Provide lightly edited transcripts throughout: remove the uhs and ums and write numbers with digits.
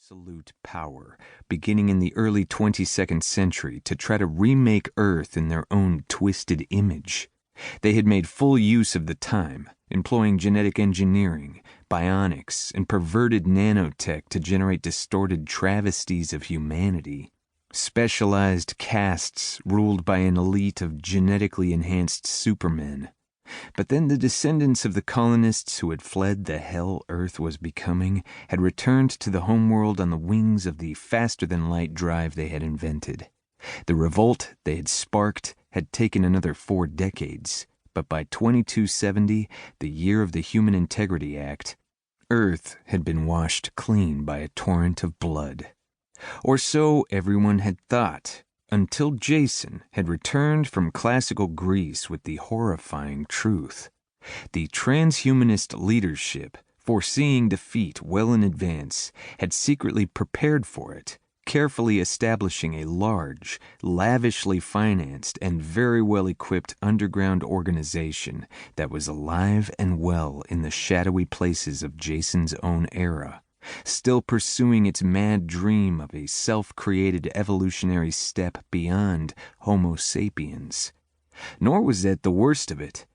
absolute power, beginning in the early 22nd century, to try to remake Earth in their own twisted image. They had made full use of the time, employing genetic engineering, bionics, and perverted nanotech to generate distorted travesties of humanity. Specialized castes ruled by an elite of genetically enhanced supermen. But then the descendants of the colonists who had fled the hell Earth was becoming had returned to the homeworld on the wings of the faster-than-light drive they had invented. The revolt they had sparked had taken another 4 decades, but by 2270, the year of the Human Integrity Act, Earth had been washed clean by a torrent of blood. Or so everyone had thought, until Jason had returned from classical Greece with the horrifying truth. The transhumanist leadership, foreseeing defeat well in advance, had secretly prepared for it, carefully establishing a large, lavishly financed, and very well-equipped underground organization that was alive and well in the shadowy places of Jason's own era, still pursuing its mad dream of a self-created evolutionary step beyond Homo sapiens. Nor was that the worst of it.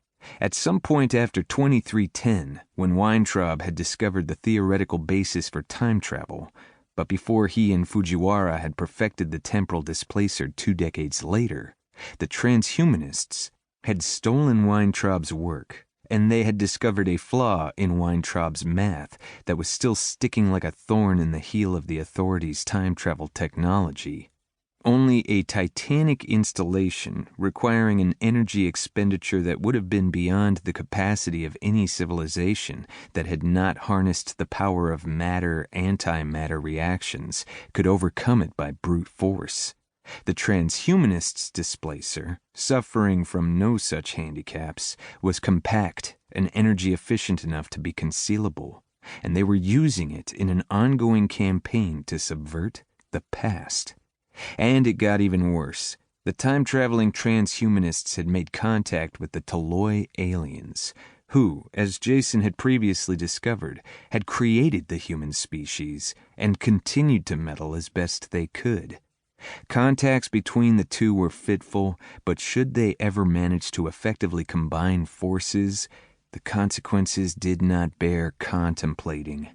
At some point after 2310, when Weintraub had discovered the theoretical basis for time travel, but before he and Fujiwara had perfected the temporal displacer 2 decades later, the transhumanists had stolen Weintraub's work, and they had discovered a flaw in Weintraub's math that was still sticking like a thorn in the heel of the authorities' time travel technology. Only a titanic installation requiring an energy expenditure that would have been beyond the capacity of any civilization that had not harnessed the power of matter-antimatter reactions could overcome it by brute force. The transhumanists' displacer, suffering from no such handicaps, was compact and energy efficient enough to be concealable, and they were using it in an ongoing campaign to subvert the past. And it got even worse. The time-traveling transhumanists had made contact with the Toloi aliens, who, as Jason had previously discovered, had created the human species and continued to meddle as best they could. Contacts between the two were fitful, but should they ever manage to effectively combine forces, the consequences did not bear contemplating.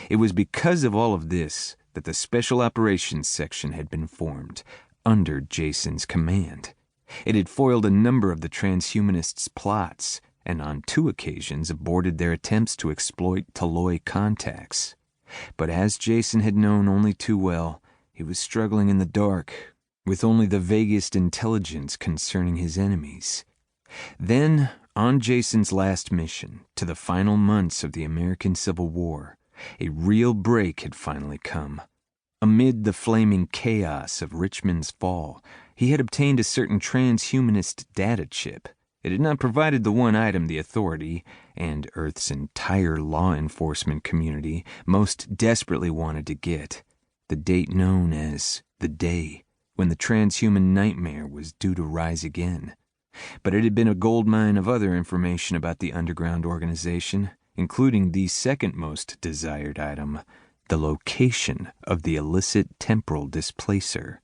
It was because of all of this that the Special Operations Section had been formed, under Jason's command. It had foiled a number of the transhumanists' plots, and on 2 occasions aborted their attempts to exploit Toloi contacts. But as Jason had known only too well, he was struggling in the dark, with only the vaguest intelligence concerning his enemies. Then, on Jason's last mission, to the final months of the American Civil War, a real break had finally come. Amid the flaming chaos of Richmond's fall, he had obtained a certain transhumanist data chip. It had not provided the one item the Authority, and Earth's entire law enforcement community, most desperately wanted to get. The date known as the day when the transhuman nightmare was due to rise again. But it had been a goldmine of other information about the underground organization, including the second most desired item, the location of the illicit temporal displacer.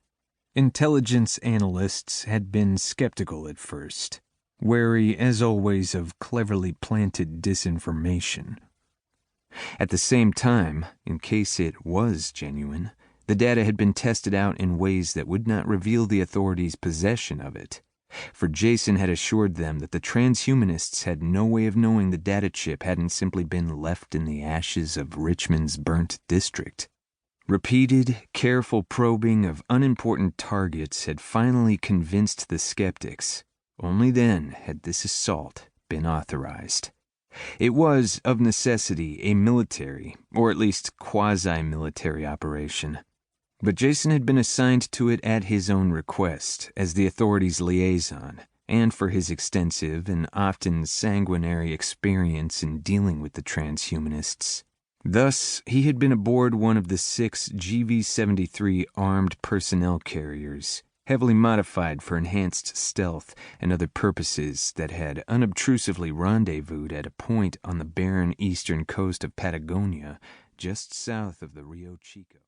Intelligence analysts had been skeptical at first, wary as always of cleverly planted disinformation. At the same time, in case it was genuine, the data had been tested out in ways that would not reveal the authorities' possession of it. For Jason had assured them that the transhumanists had no way of knowing the data chip hadn't simply been left in the ashes of Richmond's burnt district. Repeated, careful probing of unimportant targets had finally convinced the skeptics. Only then had this assault been authorized. It was, of necessity, a military, or at least quasi-military operation. But Jason had been assigned to it at his own request, as the authorities' liaison, and for his extensive and often sanguinary experience in dealing with the transhumanists. Thus, he had been aboard one of the 6 GV-73 armed personnel carriers, heavily modified for enhanced stealth and other purposes, that had unobtrusively rendezvoused at a point on the barren eastern coast of Patagonia, just south of the Rio Chico.